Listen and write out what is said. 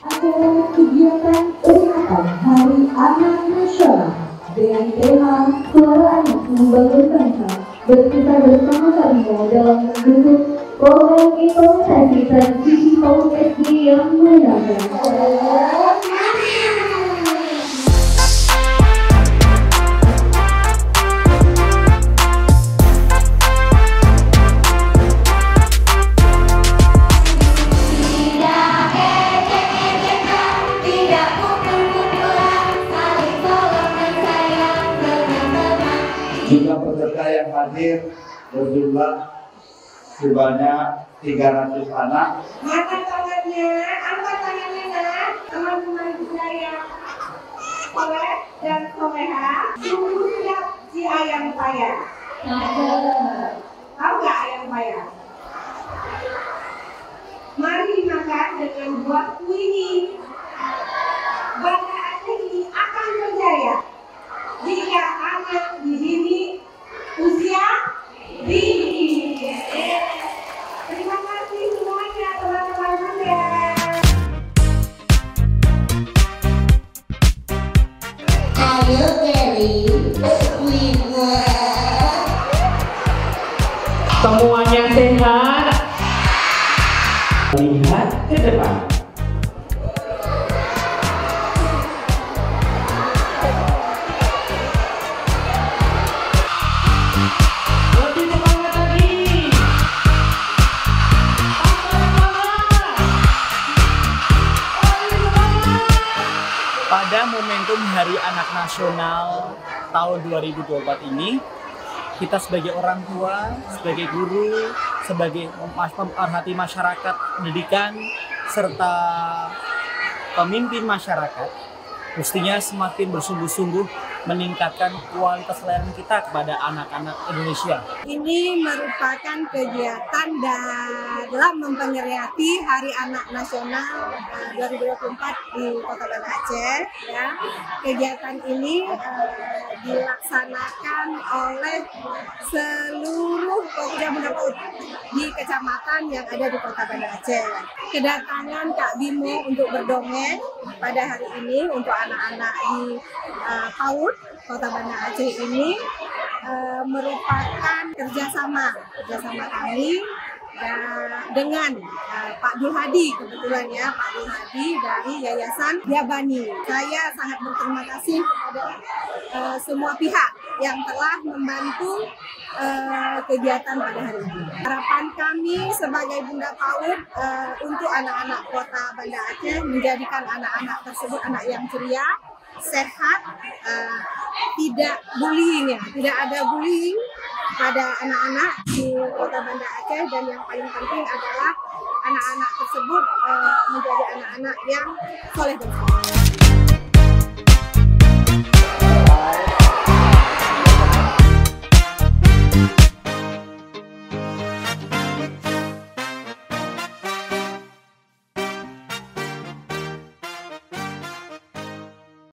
Acara kegiatan peringatan Hari Anak Nasional dengan tema Suara Anak Membangun Bangsa berkisar bersama kami dalam mendukung program implementasi transisi komunikasi yang menyenangkan. Jumlah peserta yang hadir berjumlah sebanyak 300 anak. Angkat tangannya nak, teman-teman saya soleh dan soleha. Sungguh siap si ayam saya. Tahu nggak ayam saya? Mari makan dengan buatku ini. Bangsa Aceh ini akan berjaya jika anak di sini usia dini. Terima kasih semuanya teman-teman saya. Ayo Kelly, semuanya sehat. Lihat ke depan. Pada momentum Hari Anak Nasional tahun 2024 ini, kita sebagai orang tua, sebagai guru, sebagai pemerhati masyarakat, pendidikan, serta pemimpin masyarakat, mestinya semakin bersungguh-sungguh meningkatkan kualitas layanan kita kepada anak-anak Indonesia. Ini merupakan kegiatan dalam memperingati Hari Anak Nasional 2024 di Kota Banda Aceh. Ya. Kegiatan ini dilaksanakan oleh seluruh Pokja Bunda PAUD di kecamatan yang ada di Kota Banda Aceh. Kedatangan Kak Bimo untuk berdongeng pada hari ini untuk anak-anak di PAUD Kota Banda Aceh ini merupakan kerjasama kami dengan Pak Dul Hadi, kebetulan ya Pak Dul Hadi dari Yayasan Yabani. Saya sangat berterima kasih kepada semua pihak yang telah membantu kegiatan pada hari ini. Harapan kami sebagai Bunda PAUD untuk anak-anak Kota Banda Aceh menjadikan anak-anak tersebut anak yang ceria, sehat, tidak bullying ya, tidak ada bullying pada anak-anak di Kota Banda Aceh, dan yang paling penting adalah anak-anak tersebut menjadi anak-anak yang soleh dan saleh.